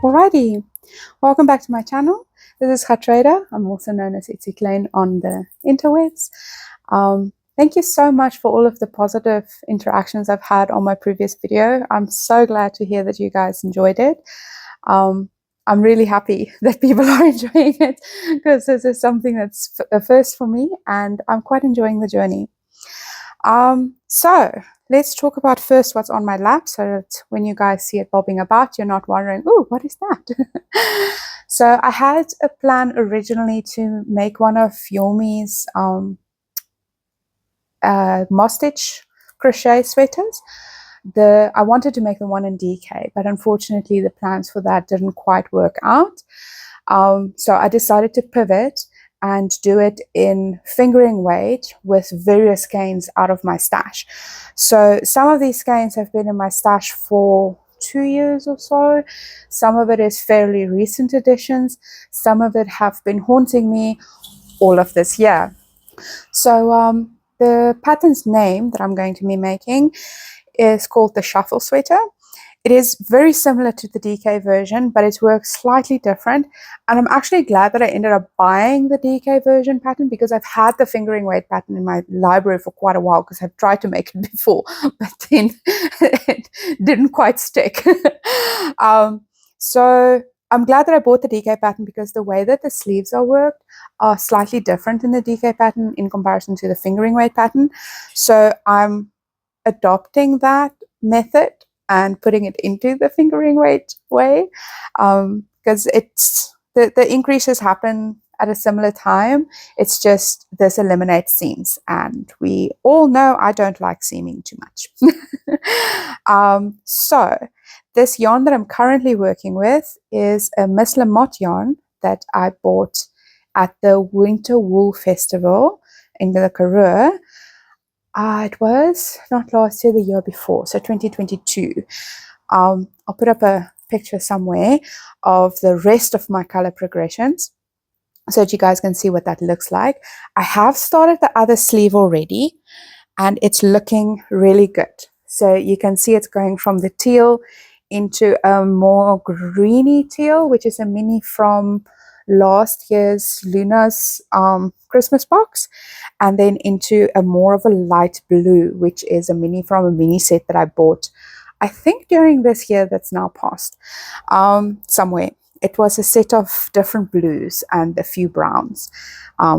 Alrighty, welcome back to my channel. This is Trader. I'm also known as Itsy Klein on the interwebs. Thank you so much for all of the positive interactions I've had on my previous video. I'm so glad to hear that you guys enjoyed it. I'm really happy that people are enjoying it because this is something that's a first for me and I'm quite enjoying the journey. So let's talk about first what's on my lap so that when you guys see it bobbing about, you're not wondering, oh, what is that? So I had a plan originally to make one of Julme's moss stitch crochet sweaters. I wanted to make the one in DK, but unfortunately the plans for that didn't quite work out. So I decided to pivot and do it in fingering weight with various skeins out of my stash. So some of these skeins have been in my stash for 2 years or so. Some of it is fairly recent additions. Some of it have been haunting me all of this year. So the pattern's name that I'm going to be making is called the Shuffle Sweater. It is very similar to the DK version, but it works slightly different. And I'm actually glad that I ended up buying the DK version pattern because I've had the fingering weight pattern in my library for quite a while because I've tried to make it before, but then it didn't quite stick. So I'm glad that I bought the DK pattern because the way that the sleeves are worked are slightly different in the DK pattern in comparison to the fingering weight pattern. So I'm adopting that method and putting it into the fingering weight way because it's the increases happen at a similar time. It's just this eliminates seams, and we all know I don't like seaming too much. So this yarn that I'm currently working with is a Miss Lamotte yarn that I bought at the Winter Wool Festival in the Karoo. It was not last year, the year before, so 2022. I'll put up a picture somewhere of the rest of my color progressions so that you guys can see what that looks like. I have started the other sleeve already and it's looking really good. So you can see it's going from the teal into a more greeny teal, which is a mini from last year's Luna's Christmas box, and then into a more of a light blue, which is a mini from a mini set that I bought, I think during this year that's now passed, somewhere. It was a set of different blues and a few browns.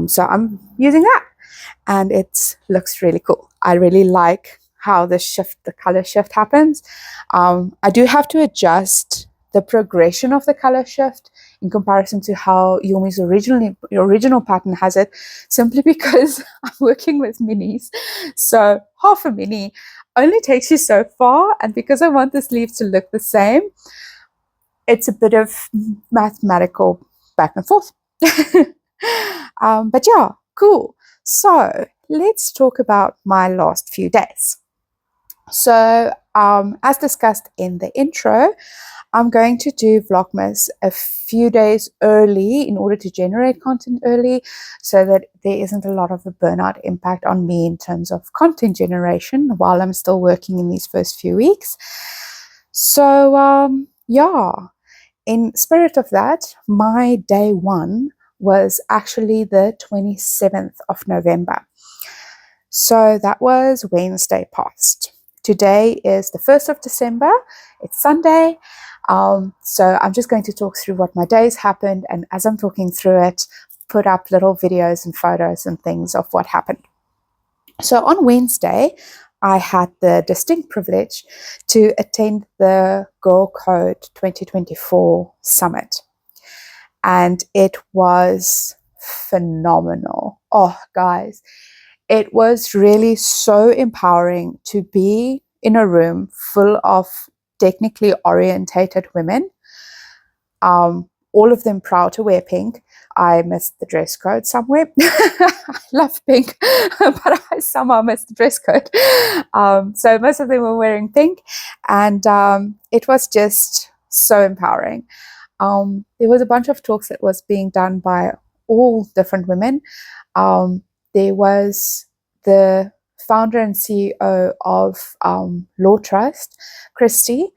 So I'm using that and it looks really cool. I really like how the color shift happens. I do have to adjust the progression of the color shift in comparison to how Julme's original pattern has it, simply because I'm working with minis. So half a mini only takes you so far, and because I want the sleeves to look the same, it's a bit of mathematical back and forth. But yeah, cool. So let's talk about my last few days. So as discussed in the intro, I'm going to do Vlogmas a few days early in order to generate content early so that there isn't a lot of a burnout impact on me in terms of content generation while I'm still working in these first few weeks. So yeah, in spirit of that, my day one was actually the 27th of November. So that was Wednesday past. Today is the 1st of December. It's Sunday. So I'm just going to talk through what my days happened, and as I'm talking through it, put up little videos and photos and things of what happened. So on Wednesday, I had the distinct privilege to attend the Girl Code 2024 Summit, and it was phenomenal. Oh, guys, it was really so empowering to be in a room full of technically orientated women, all of them proud to wear pink. I missed the dress code somewhere. I love pink, but I somehow missed the dress code. So most of them were wearing pink, and it was just so empowering. There was a bunch of talks that was being done by all different women. There was the founder and CEO of Law Trust, Christy,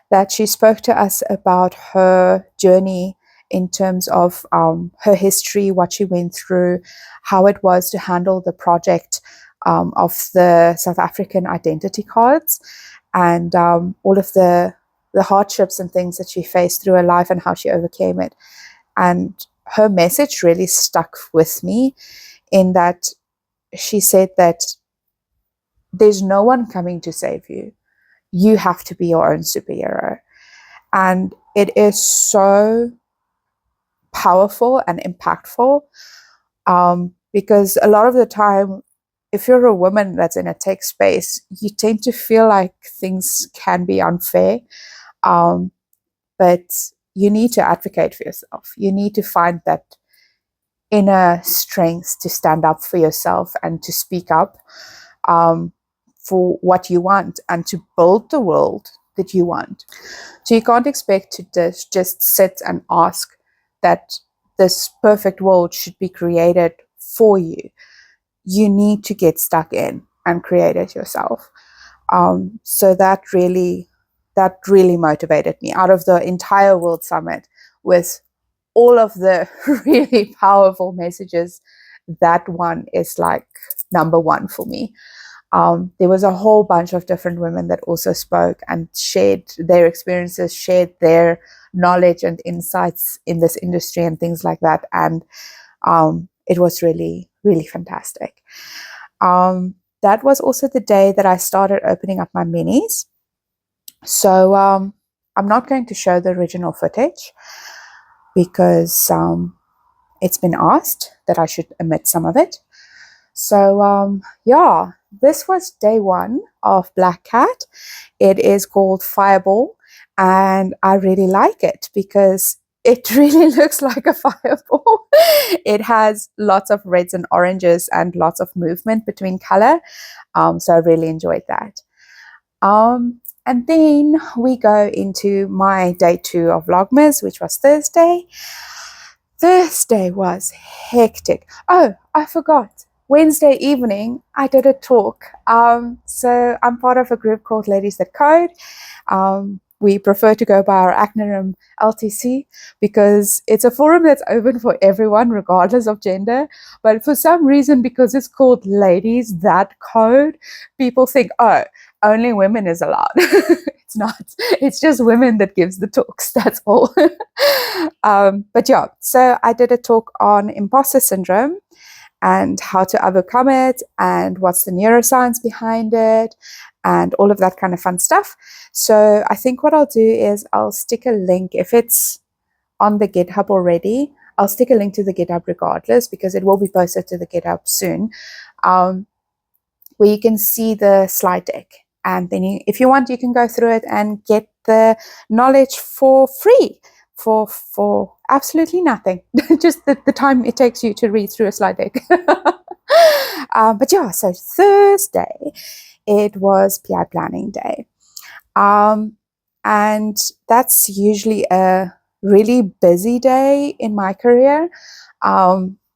that she spoke to us about her journey in terms of her history, what she went through, how it was to handle the project of the South African identity cards, and all of the hardships and things that she faced through her life and how she overcame it. And her message really stuck with me in that she said that there's no one coming to save you. You have to be your own superhero. And it is so powerful and impactful because a lot of the time, if you're a woman that's in a tech space, you tend to feel like things can be unfair. But you need to advocate for yourself. You need to find that inner strength to stand up for yourself and to speak up for what you want and to build the world that you want. So you can't expect to just sit and ask that this perfect world should be created for you. You need to get stuck in and create it yourself. So that really motivated me. Out of the entire World Summit, with all of the really powerful messages, that one is like number one for me. There was a whole bunch of different women that also spoke and shared their experiences, shared their knowledge and insights in this industry and things like that. And it was really, really fantastic. That was also the day that I started opening up my minis. So I'm not going to show the original footage because it's been asked that I should omit some of it. So yeah, this was day one of Black Cat. It is called Fireball, and I really like it because it really looks like a fireball. It has lots of reds and oranges and lots of movement between color. So I really enjoyed that. And then we go into my day two of Vlogmas, which was Thursday. Thursday was hectic. Oh, I forgot. Wednesday evening, I did a talk. So I'm part of a group called Ladies That Code. We prefer to go by our acronym LTC because it's a forum that's open for everyone, regardless of gender. But for some reason, because it's called Ladies That Code, people think, oh, only women is allowed. It's not. It's just women that gives the talks. That's all. But yeah, so I did a talk on imposter syndrome and how to overcome it and what's the neuroscience behind it and all of that kind of fun stuff. So I think what I'll do is I'll stick a link, if it's on the GitHub already, I'll stick a link to the GitHub regardless because it will be posted to the GitHub soon, where you can see the slide deck. And then if you want, you can go through it and get the knowledge for free. For absolutely nothing, just the time it takes you to read through a slide deck. But yeah, so Thursday, it was PI planning day. And that's usually a really busy day in my career,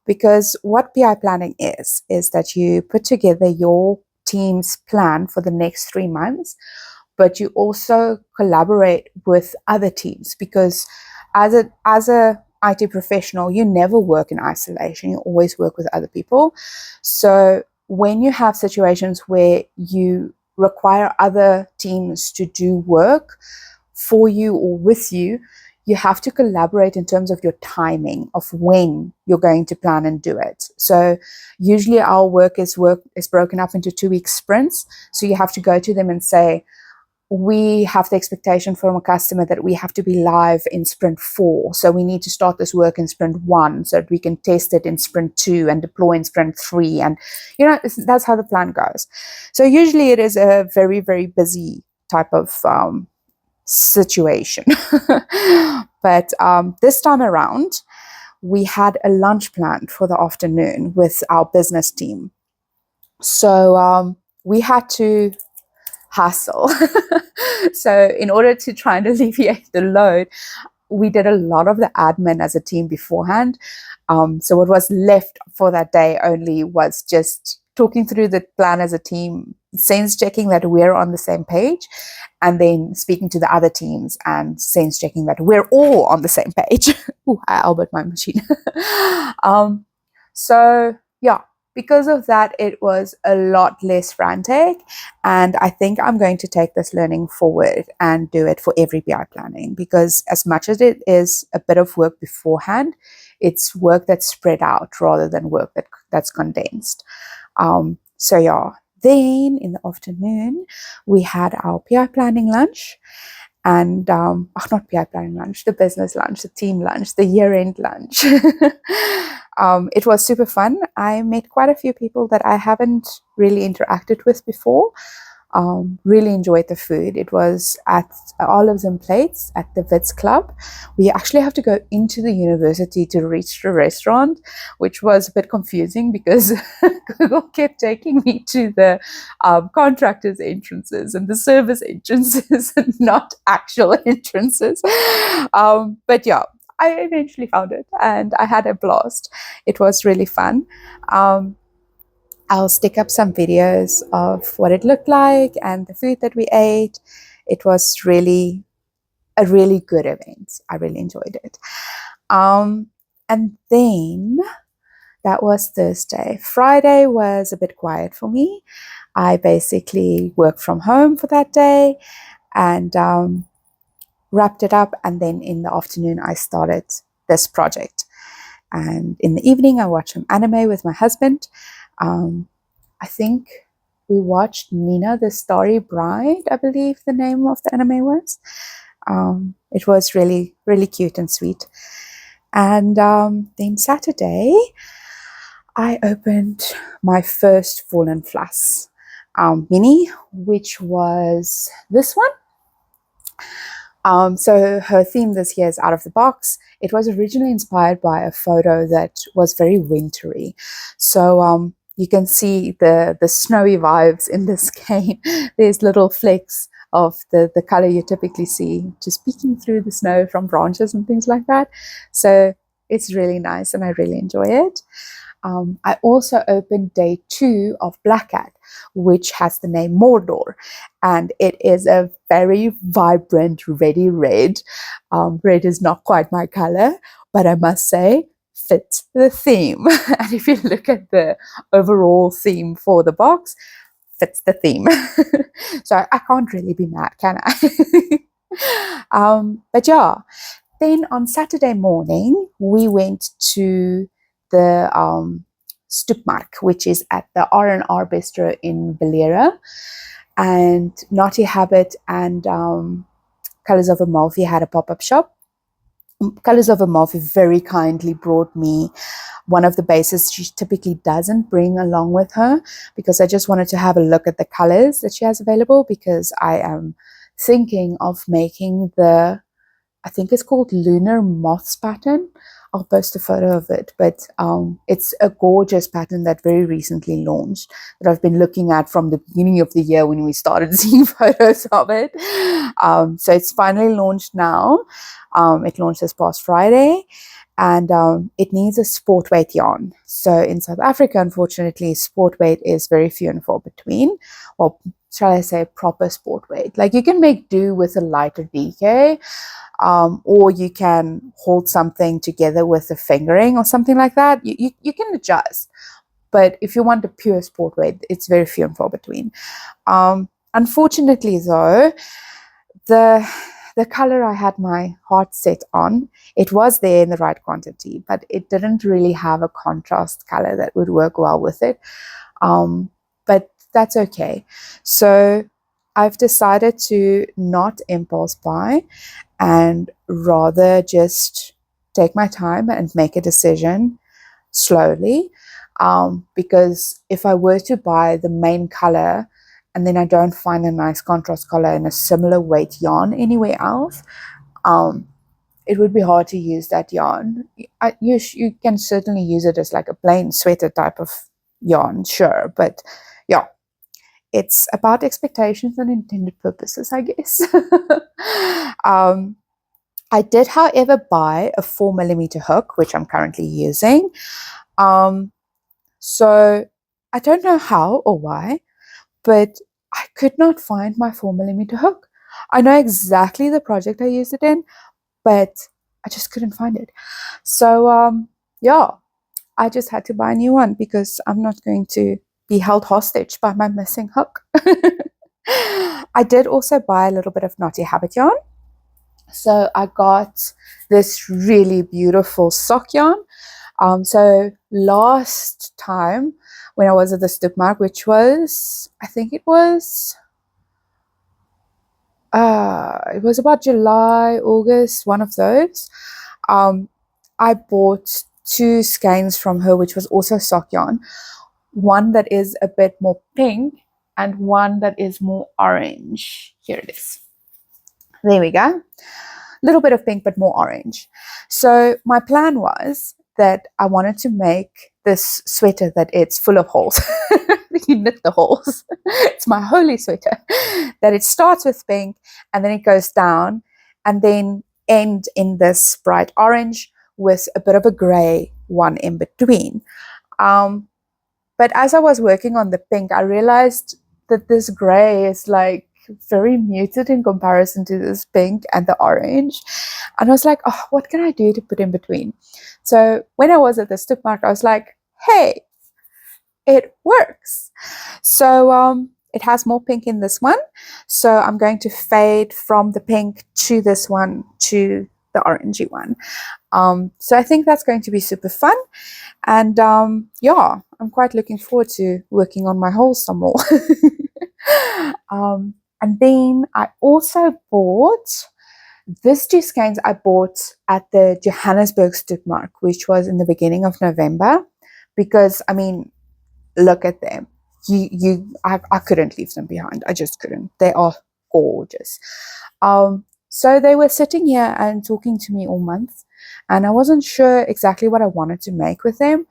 because what PI planning is that you put together your team's plan for the next 3 months, but you also collaborate with other teams because as a IT professional, you never work in isolation. You always work with other people. So when you have situations where you require other teams to do work for you or with you, you have to collaborate in terms of your timing of when you're going to plan and do it. So usually our work is broken up into 2-week sprints. So you have to go to them and say, we have the expectation from a customer that we have to be live in sprint 4. So we need to start this work in sprint 1 so that we can test it in sprint 2 and deploy in sprint 3. And, that's how the plan goes. So usually it is a very, very busy type of situation. But this time around, we had a lunch planned for the afternoon with our business team. So we had to hustle. So in order to try and alleviate the load, we did a lot of the admin as a team beforehand. So what was left for that day only was just talking through the plan as a team, sense checking that we're on the same page, and then speaking to the other teams and sense checking that we're all on the same page. Ooh, I elbowed my machine. So yeah, because of that, it was a lot less frantic, and I think I'm going to take this learning forward and do it for every BI planning, because as much as it is a bit of work beforehand, it's work that's spread out rather than work that's condensed. So yeah, then in the afternoon, we had our PI planning lunch, and not PI planning lunch, the business lunch, the team lunch, the year-end lunch. It was super fun. I met quite a few people that I haven't really interacted with before. Really enjoyed the food. It was at Olives and Plates at the Wits Club. We actually have to go into the university to reach the restaurant, which was a bit confusing because Google kept taking me to the contractors' entrances and the service entrances and not actual entrances. But yeah, I eventually found it and I had a blast. It was really fun. I'll stick up some videos of what it looked like and the food that we ate. It was really a really good event. I really enjoyed it. And then that was Thursday. Friday was a bit quiet for me. I basically worked from home for that day and wrapped it up. And then in the afternoon, I started this project. And in the evening, I watched some anime with my husband. I think we watched Nina the Starry Bride, I believe the name of the anime was. It was really, really cute and sweet. And then Saturday, I opened my first Fallen Floss mini, which was this one. So her theme this year is out of the box. It was originally inspired by a photo that was very wintry. So you can see the snowy vibes in this cane. There's little flecks of the color you typically see just peeking through the snow from branches and things like that. So it's really nice and I really enjoy it. I also opened day 2 of Black Cat, which has the name Mordor, and it is a very vibrant reddy red. Red is not quite my color, but I must say fits the theme. And if you look at the overall theme for the box, fits the theme. So I can't really be mad, can I? But yeah, then on Saturday morning, we went to the Stoepmark, which is at the R&R Bistro in Valera. And Knotty Habit and Colors of Amalfi had a pop-up shop. Colors of Amalfi very kindly brought me one of the bases she typically doesn't bring along with her, because I just wanted to have a look at the colors that she has available, because I am thinking of making the, I think it's called Lunar Moths pattern. I'll post a photo of it, but it's a gorgeous pattern that very recently launched that I've been looking at from the beginning of the year when we started seeing photos of it. So it's finally launched now. It launched this past Friday, and it needs a sport weight yarn. So in South Africa, unfortunately, sport weight is very few and far between, or shall I say proper sport weight. Like you can make do with a lighter DK, or you can hold something together with a fingering or something like that. You can adjust. But if you want a pure sport weight, it's very few and far between. Unfortunately, though, the color I had my heart set on, it was there in the right quantity, but it didn't really have a contrast color that would work well with it. But that's okay. So I've decided to not impulse buy and rather just take my time and make a decision slowly. Because if I were to buy the main color and then I don't find a nice contrast color in a similar weight yarn anywhere else, it would be hard to use that yarn. You can certainly use it as like a plain sweater type of yarn, sure, but yeah, it's about expectations and intended purposes, I guess. I did, however, buy a 4mm hook, which I'm currently using. So I don't know how or why, but I could not find my 4mm hook. I know exactly the project I used it in, but I just couldn't find it. So yeah, I just had to buy a new one because I'm not going to be held hostage by my missing hook. I did also buy a little bit of Knotty habit yarn. So I got this really beautiful sock yarn. So last time when I was at the Stoepmark, which was, I think it was about July, August, one of those. I bought 2 skeins from her, which was also sock yarn. One that is a bit more pink and one that is more orange. Here it is. There we go. A little bit of pink, but more orange. So my plan was that I wanted to make this sweater that it's full of holes. You knit the holes. It's my holy sweater. That it starts with pink and then it goes down and then end in this bright orange with a bit of a grey one in between. But as I was working on the pink, I realized that this grey is like very muted in comparison to this pink and the orange. And I was like, oh, what can I do to put in between? So when I was at the Stoepmark, I was like, hey, it works. So it has more pink in this one. So I'm going to fade from the pink to this one to the orangey one. So I think that's going to be super fun. And yeah, I'm quite looking forward to working on my holes some more. And then I also bought these 2 skeins I bought at the Johannesburg Stoepmark, which was in the beginning of November, because I mean, look at them. I couldn't leave them behind. I just couldn't. They are gorgeous. So they were sitting here and talking to me all month, and I wasn't sure exactly what I wanted to make with them,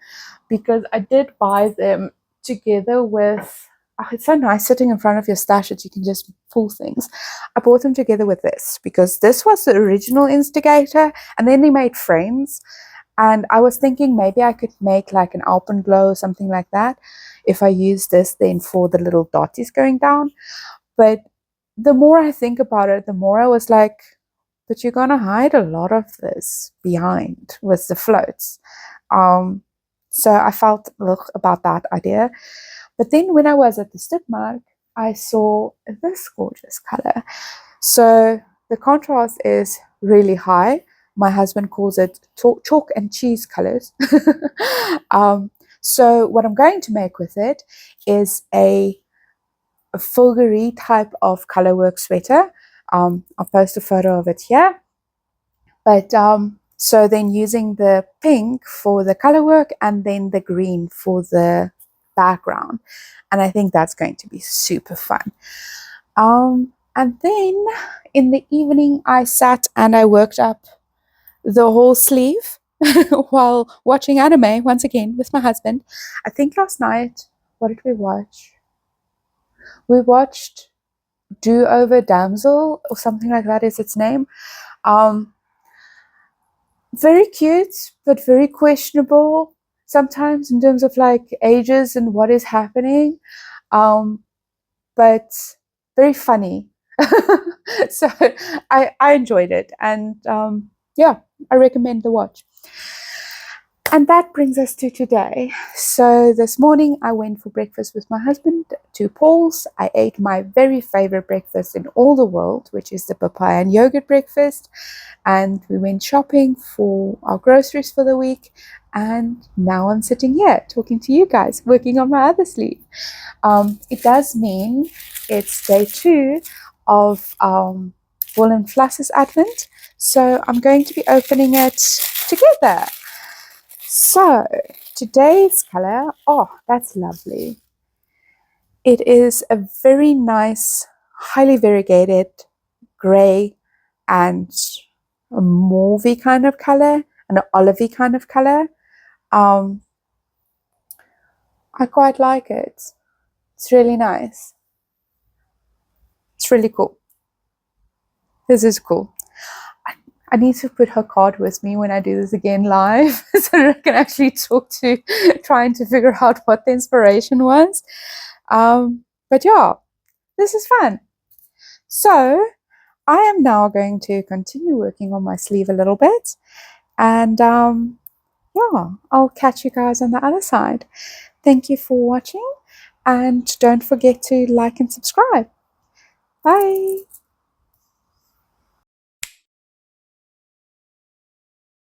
because I did buy them together with, oh, it's so nice sitting in front of your stash that you can just pull things. I bought them together with this because this was the original instigator, and then they made frames. And I was thinking maybe I could make like an alpenglow or something like that if I use this then for the little dotties going down. But the more I think about it, the more I was like, but you're going to hide a lot of this behind with the floats. So I felt about that idea. But then when I was at the Stoepmark, I saw this gorgeous color. So the contrast is really high. My husband calls it chalk and cheese colors. So what I'm going to make with it is a filgery type of colorwork sweater. I'll post a photo of it here. But so then using the pink for the colorwork and then the green for the background. And I think that's going to be super fun. And then in the evening, I sat and I worked up the whole sleeve while watching anime once again with my husband. I think last night, what did we watch? We watched Do Over Damsel or something like that is its name. Very cute, but very questionable sometimes in terms of like ages and what is happening. But very funny. So I enjoyed it, and yeah, I recommend the watch. And that brings us to today. So this morning I went for breakfast with my husband to Paul's. I ate my very favorite breakfast in all the world, which is the papaya and yogurt breakfast. And we went shopping for our groceries for the week. And now I'm sitting here talking to you guys, working on my other sleeve. It does mean it's day 2 of Wool and Floss's Advent. So I'm going to be opening it together. So today's color, oh, that's lovely. It is a very nice, highly variegated gray and a mauvey kind of color and an olivey kind of color. I quite like it. It's really nice. It's really cool. This is cool. I need to put her card with me when I do this again live so that I can actually talk to, trying to figure out what the inspiration was. But yeah, this is fun. So I am now going to continue working on my sleeve a little bit. And yeah, I'll catch you guys on the other side. Thank you for watching. And don't forget to like and subscribe. Bye.